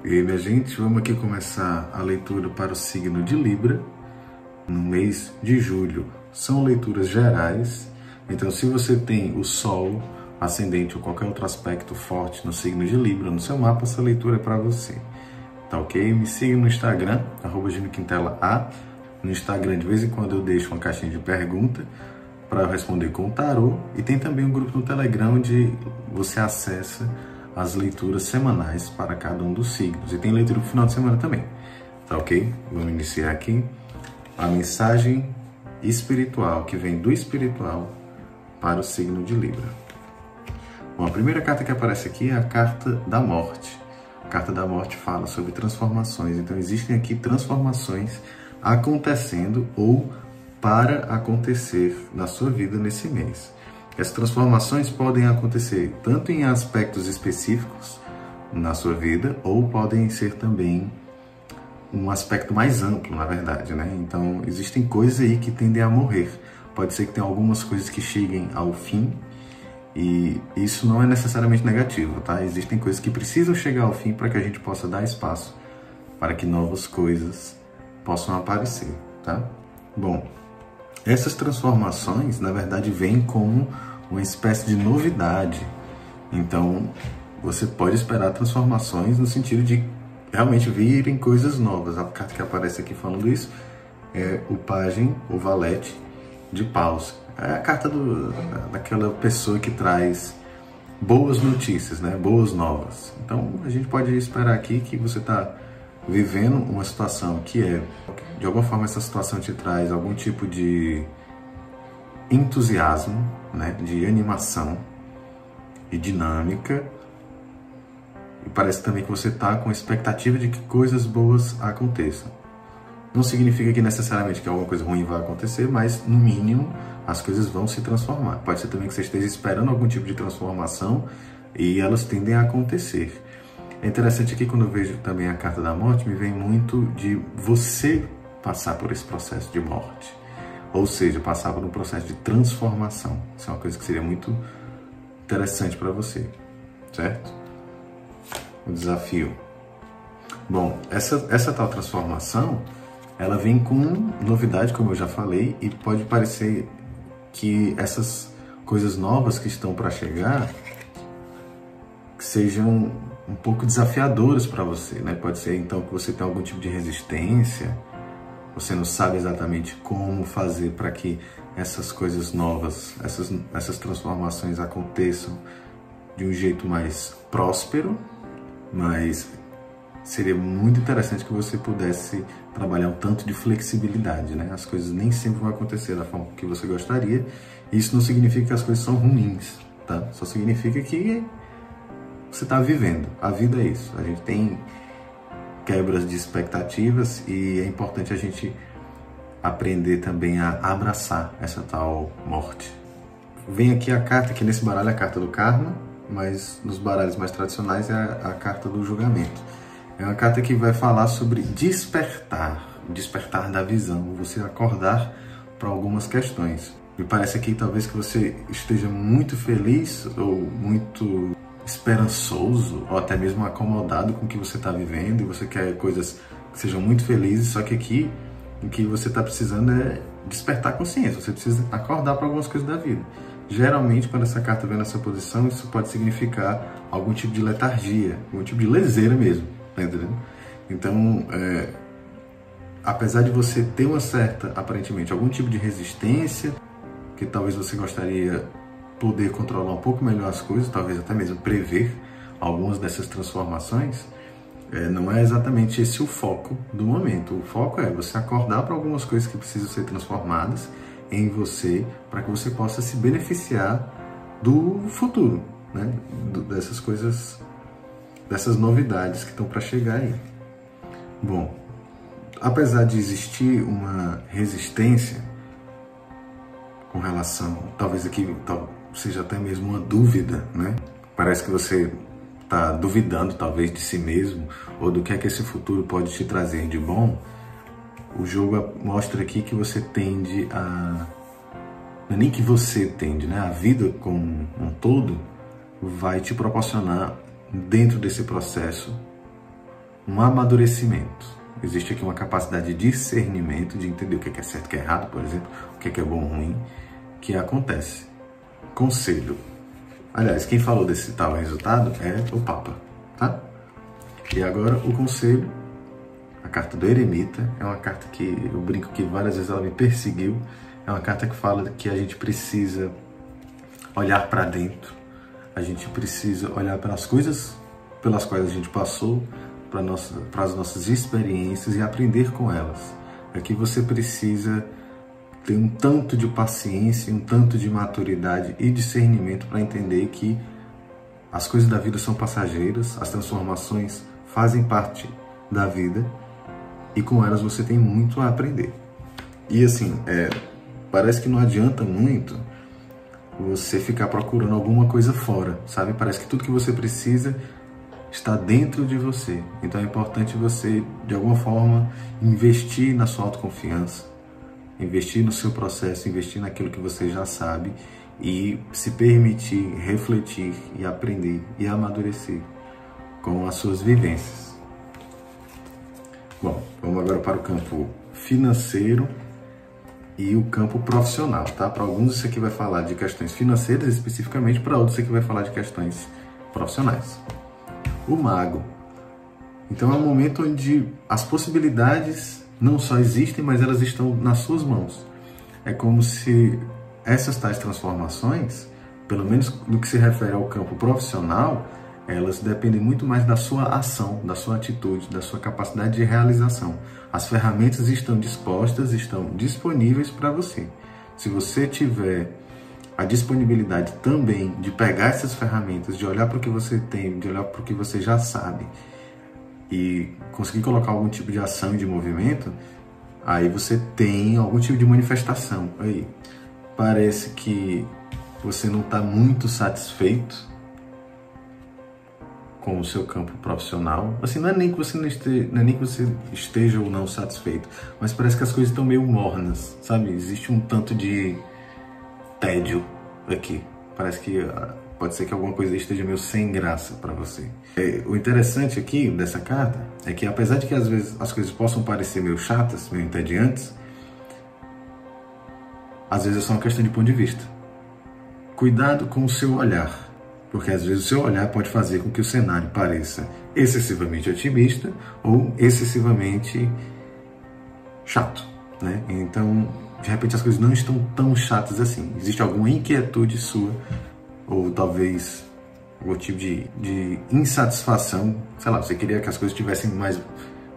E aí, minha gente, vamos aqui começar a leitura para o signo de Libra no mês de julho. São leituras gerais, então se você tem o Sol, ascendente ou qualquer outro aspecto forte no signo de Libra no seu mapa, essa leitura é para você. Tá ok? Me siga no Instagram, @GinoQuintela. No Instagram, de vez em quando eu deixo uma caixinha de pergunta para eu responder com o tarô. E tem também um grupo no Telegram onde você acessa as leituras semanais para cada um dos signos. E tem leitura no final de semana também. Tá ok? Vamos iniciar aqui a mensagem espiritual que vem do espiritual para o signo de Libra. Bom, a primeira carta que aparece aqui é a carta da morte. A carta da morte fala sobre transformações. Então existem aqui transformações acontecendo ou para acontecer na sua vida nesse mês. Essas transformações podem acontecer tanto em aspectos específicos na sua vida, ou podem ser também um aspecto mais amplo, na verdade, né? Então, existem coisas aí que tendem a morrer. Pode ser que tenha algumas coisas que cheguem ao fim, e isso não é necessariamente negativo, tá? Existem coisas que precisam chegar ao fim para que a gente possa dar espaço para que novas coisas possam aparecer, tá? Bom, essas transformações, na verdade, vêm como uma espécie de novidade. Então, você pode esperar transformações no sentido de realmente virem coisas novas. A carta que aparece aqui falando isso é o pajem, o valete de paus. É a carta daquela pessoa que traz boas notícias, né? Boas novas. Então, a gente pode esperar aqui que você está vivendo uma situação que de alguma forma, essa situação te traz algum tipo de entusiasmo, né? De animação e dinâmica. E parece também que você está com expectativa de que coisas boas aconteçam. Não significa que necessariamente que alguma coisa ruim vai acontecer, mas no mínimo as coisas vão se transformar. Pode ser também que você esteja esperando algum tipo de transformação e elas tendem a acontecer. É interessante aqui, quando eu vejo também a carta da morte, me vem muito de você passar por esse processo de morte. Ou seja, passar por um processo de transformação. Isso é uma coisa que seria muito interessante para você, certo? O desafio. Bom, essa tal transformação, ela vem com novidade, como eu já falei, e pode parecer que essas coisas novas que estão para chegar sejam um pouco desafiadoras para você, né? Pode ser então que você tenha algum tipo de resistência, você não sabe exatamente como fazer para que essas coisas novas, essas transformações aconteçam de um jeito mais próspero, mas seria muito interessante que você pudesse trabalhar um tanto de flexibilidade, né? As coisas nem sempre vão acontecer da forma que você gostaria, e isso não significa que as coisas são ruins, tá? Só significa que você está vivendo. A vida é isso. A gente tem quebras de expectativas e é importante a gente aprender também a abraçar essa tal morte. Vem aqui a carta, que nesse baralho é a carta do karma, mas nos baralhos mais tradicionais é a carta do julgamento. É uma carta que vai falar sobre despertar da visão, você acordar para algumas questões. Me parece aqui talvez que você esteja muito feliz ou muito esperançoso, ou até mesmo acomodado com o que você está vivendo, e você quer coisas que sejam muito felizes, só que aqui o que você está precisando é despertar consciência, você precisa acordar para algumas coisas da vida. Geralmente, quando essa carta vem nessa posição, isso pode significar algum tipo de letargia, algum tipo de leseira mesmo, tá entendendo? Então, apesar de você ter uma certa, aparentemente, algum tipo de resistência, que talvez você gostaria poder controlar um pouco melhor as coisas, talvez até mesmo prever algumas dessas transformações, não é exatamente esse o foco do momento. O foco é você acordar para algumas coisas que precisam ser transformadas em você, para que você possa se beneficiar do futuro, né? Dessas coisas, dessas novidades que estão para chegar aí. Bom, apesar de existir uma resistência com relação, talvez aqui seja até mesmo uma dúvida, né? Parece que você está duvidando talvez de si mesmo ou do que é que esse futuro pode te trazer de bom. O jogo mostra aqui que você tende a... Não é nem que você tende, né? A vida como um todo vai te proporcionar, dentro desse processo, um amadurecimento. Existe aqui uma capacidade de discernimento, de entender o que é certo e o que é errado, por exemplo, o que é bom ou ruim, que acontece. Conselho. Aliás, quem falou desse tal resultado é o Papa, tá? E agora o conselho, a carta do Eremita, é uma carta que eu brinco que várias vezes ela me perseguiu. É uma carta que fala que a gente precisa olhar para dentro, a gente precisa olhar para as coisas pelas quais a gente passou, para as nossas experiências e aprender com elas. Aqui você precisa ter um tanto de paciência, um tanto de maturidade e discernimento para entender que as coisas da vida são passageiras, as transformações fazem parte da vida e com elas você tem muito a aprender. E assim, parece que não adianta muito você ficar procurando alguma coisa fora, sabe? Parece que tudo que você precisa está dentro de você. Então é importante você, de alguma forma, investir na sua autoconfiança, investir no seu processo, investir naquilo que você já sabe e se permitir refletir e aprender e amadurecer com as suas vivências. Bom, vamos agora para o campo financeiro e o campo profissional, tá? Para alguns isso aqui vai falar de questões financeiras especificamente, para outros isso aqui vai falar de questões profissionais. O Mago. Então é um momento onde as possibilidades não só existem, mas elas estão nas suas mãos. É como se essas tais transformações, pelo menos no que se refere ao campo profissional, elas dependem muito mais da sua ação, da sua atitude, da sua capacidade de realização. As ferramentas estão dispostas, estão disponíveis para você. Se você tiver a disponibilidade também de pegar essas ferramentas, de olhar para o que você tem, de olhar para o que você já sabe e conseguir colocar algum tipo de ação e de movimento, aí você tem algum tipo de manifestação. Aí parece que você não está muito satisfeito com o seu campo profissional. Assim, não é nem que você esteja ou não satisfeito, mas parece que as coisas estão meio mornas, sabe? Existe um tanto de tédio aqui. Parece que pode ser que alguma coisa esteja meio sem graça para você. O interessante aqui dessa carta é que, apesar de que às vezes as coisas possam parecer meio chatas, meio entediantes, às vezes é só uma questão de ponto de vista. Cuidado com o seu olhar, porque às vezes o seu olhar pode fazer com que o cenário pareça excessivamente otimista ou excessivamente chato, né? Então, de repente as coisas não estão tão chatas assim. Existe alguma inquietude sua, ou talvez algum tipo de insatisfação. Sei lá, você queria que as coisas estivessem mais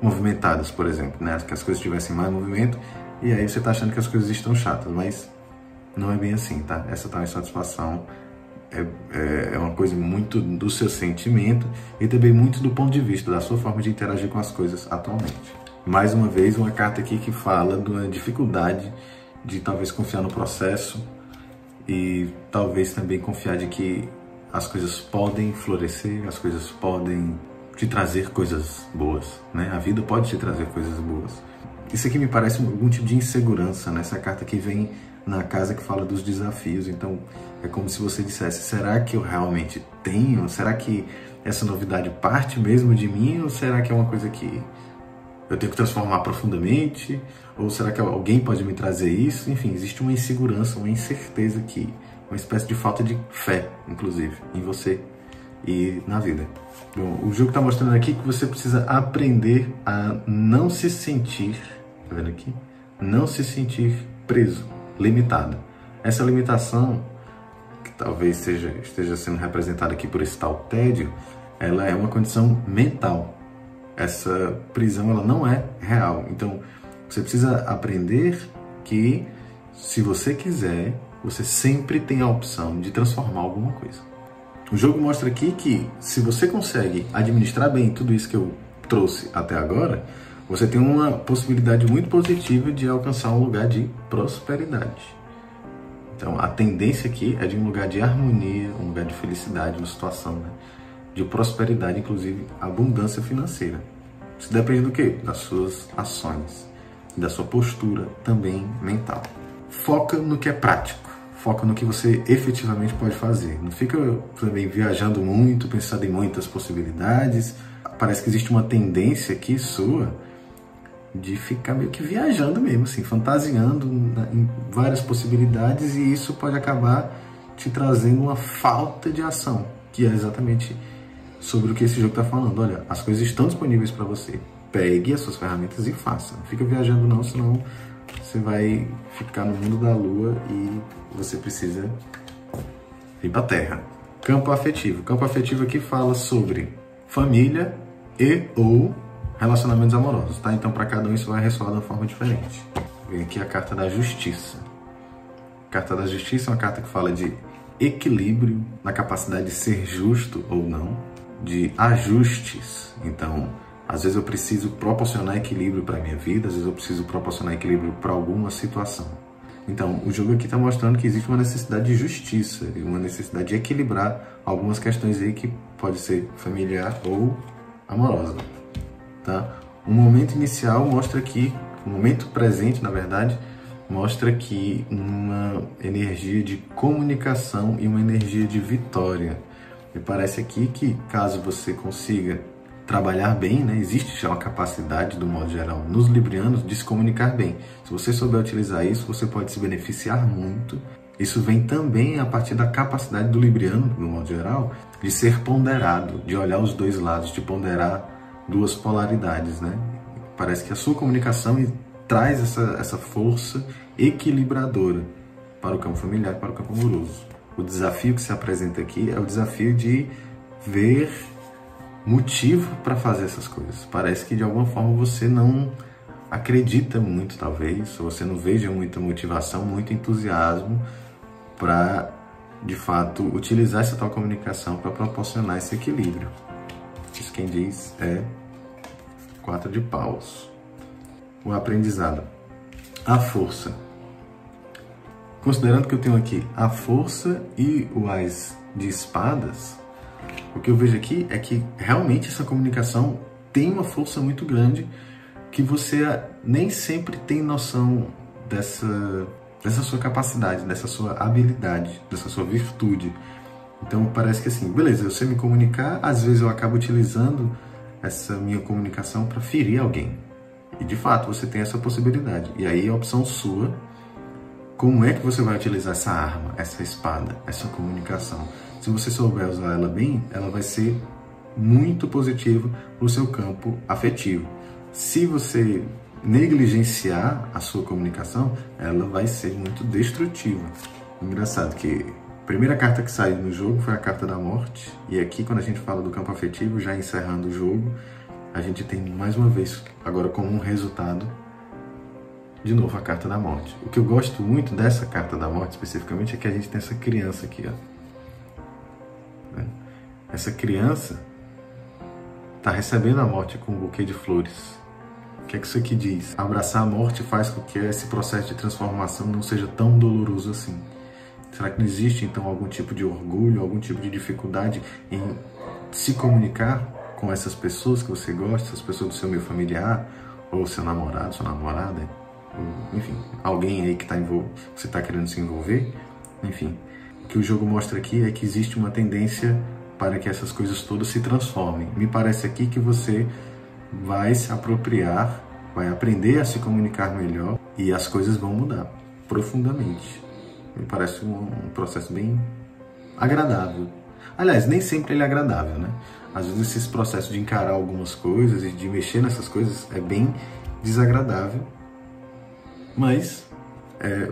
movimentadas, por exemplo, né? Que as coisas tivessem mais movimento, e aí você está achando que as coisas estão chatas, mas não é bem assim, tá? Essa tal insatisfação é uma coisa muito do seu sentimento e também muito do ponto de vista da sua forma de interagir com as coisas atualmente. Mais uma vez, uma carta aqui que fala da dificuldade de talvez confiar no processo e talvez também confiar de que as coisas podem florescer, as coisas podem te trazer coisas boas, né? A vida pode te trazer coisas boas. Isso aqui me parece algum tipo de insegurança, né? Essa carta que vem na casa que fala dos desafios. Então, é como se você dissesse, será que eu realmente tenho? Será que essa novidade parte mesmo de mim? Ou será que é uma coisa que eu tenho que transformar profundamente? Ou será que alguém pode me trazer isso? Enfim, existe uma insegurança, uma incerteza aqui, uma espécie de falta de fé, inclusive, em você e na vida. Bom, o jogo está mostrando aqui que você precisa aprender a não se sentir, tá vendo aqui? Não se sentir preso, limitado. Essa limitação, que talvez esteja sendo representada aqui por esse tal tédio, ela é uma condição mental. Essa prisão, ela não é real. Então, você precisa aprender que, se você quiser, você sempre tem a opção de transformar alguma coisa. O jogo mostra aqui que, se você consegue administrar bem tudo isso que eu trouxe até agora, você tem uma possibilidade muito positiva de alcançar um lugar de prosperidade. Então, a tendência aqui é de um lugar de harmonia, um lugar de felicidade, uma situação, né, de prosperidade, inclusive abundância financeira. Isso depende do quê? Das suas ações, da sua postura também mental. Foca no que é prático, foca no que você efetivamente pode fazer. Não fica também viajando muito, pensando em muitas possibilidades. parece que existe uma tendência aqui sua de ficar meio que viajando mesmo, assim, fantasiando em várias possibilidades, e isso pode acabar te trazendo uma falta de ação, que é exatamente sobre o que esse jogo está falando. Olha, as coisas estão disponíveis para você. Pegue as suas ferramentas e faça. Não fica viajando não, senão você vai ficar no mundo da lua e você precisa ir para a terra. Campo afetivo. Campo afetivo aqui fala sobre família e ou relacionamentos amorosos, tá? Então, para cada um isso vai ressoar de uma forma diferente. Vem aqui a carta da justiça. A carta da justiça é uma carta que fala de equilíbrio, na capacidade de ser justo ou não, de ajustes. Então, às vezes eu preciso proporcionar equilíbrio para a minha vida, às vezes eu preciso proporcionar equilíbrio para alguma situação. Então, o jogo aqui está mostrando que existe uma necessidade de justiça, uma necessidade de equilibrar algumas questões aí que pode ser familiar ou amorosa, tá? O momento inicial mostra aqui, o momento presente, na verdade, mostra aqui uma energia de comunicação e uma energia de vitória. Me parece aqui que, caso você consiga trabalhar bem, né, existe já uma capacidade, do modo geral, nos librianos de se comunicar bem. Se você souber utilizar isso, você pode se beneficiar muito. Isso vem também a partir da capacidade do libriano, no modo geral, de ser ponderado, de olhar os dois lados, de ponderar duas polaridades, né? Parece que a sua comunicação traz essa força equilibradora para o campo familiar e para o campo amoroso. O desafio que se apresenta aqui é o desafio de ver motivo para fazer essas coisas. Parece que de alguma forma você não acredita muito, talvez, ou você não veja muita motivação, muito entusiasmo para, de fato, utilizar essa tal comunicação para proporcionar esse equilíbrio. Isso quem diz é 4 de paus. O aprendizado. A força. Considerando que eu tenho aqui a força e o as de espadas, o que eu vejo aqui é que realmente essa comunicação tem uma força muito grande que você nem sempre tem noção dessa sua capacidade, dessa sua habilidade, dessa sua virtude. Então parece que assim, beleza, eu sei me comunicar, às vezes eu acabo utilizando essa minha comunicação para ferir alguém. E de fato você tem essa possibilidade. E aí a opção sua, como é que você vai utilizar essa arma, essa espada, essa comunicação? Se você souber usar ela bem, ela vai ser muito positiva para o seu campo afetivo. Se você negligenciar a sua comunicação, ela vai ser muito destrutiva. Engraçado que a primeira carta que saiu no jogo foi a carta da morte. E aqui, quando a gente fala do campo afetivo, já encerrando o jogo, a gente tem mais uma vez, agora como um resultado, de novo a carta da morte. O que eu gosto muito dessa carta da morte, especificamente, é que a gente tem essa criança aqui, ó. Essa criança está recebendo a morte com um buquê de flores. O que é que isso aqui diz? Abraçar a morte faz com que esse processo de transformação não seja tão doloroso assim. Será que não existe, então, algum tipo de orgulho, algum tipo de dificuldade em se comunicar com essas pessoas que você gosta, essas pessoas do seu meio familiar, ou seu namorado, sua namorada, ou, enfim, alguém aí que você está querendo se envolver? Enfim, o que o jogo mostra aqui é que existe uma tendência para que essas coisas todas se transformem. Me parece aqui que você vai se apropriar, vai aprender a se comunicar melhor e as coisas vão mudar profundamente. Me parece um processo bem agradável. Aliás, nem sempre ele é agradável, né? Às vezes esse processo de encarar algumas coisas e de mexer nessas coisas é bem desagradável, mas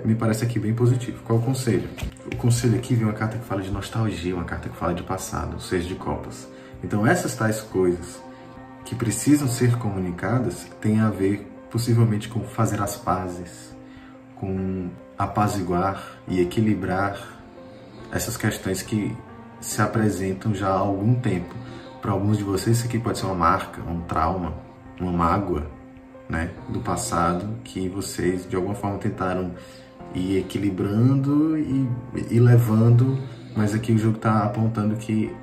me parece aqui bem positivo. Qual o conselho? O conselho aqui vem uma carta que fala de nostalgia, uma carta que fala de passado, o 6 de copas. Então essas tais coisas que precisam ser comunicadas têm a ver possivelmente com fazer as pazes, com apaziguar e equilibrar essas questões que se apresentam já há algum tempo. Para alguns de vocês isso aqui pode ser uma marca, um trauma, uma mágoa, né, do passado que vocês de alguma forma tentaram ir equilibrando e levando, mas aqui o jogo está apontando que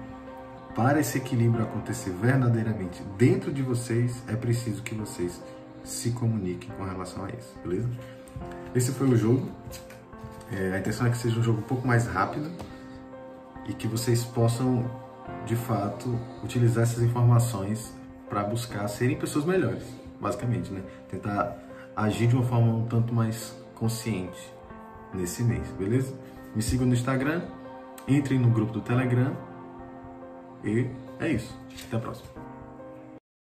para esse equilíbrio acontecer verdadeiramente dentro de vocês, é preciso que vocês se comuniquem com relação a isso, beleza? Esse foi o jogo. A intenção é que seja um jogo um pouco mais rápido e que vocês possam, de fato, utilizar essas informações para buscar serem pessoas melhores, basicamente, né? Tentar agir de uma forma um tanto mais consciente nesse mês, beleza? Me sigam no Instagram, entrem no grupo do Telegram e é isso. Até a próxima.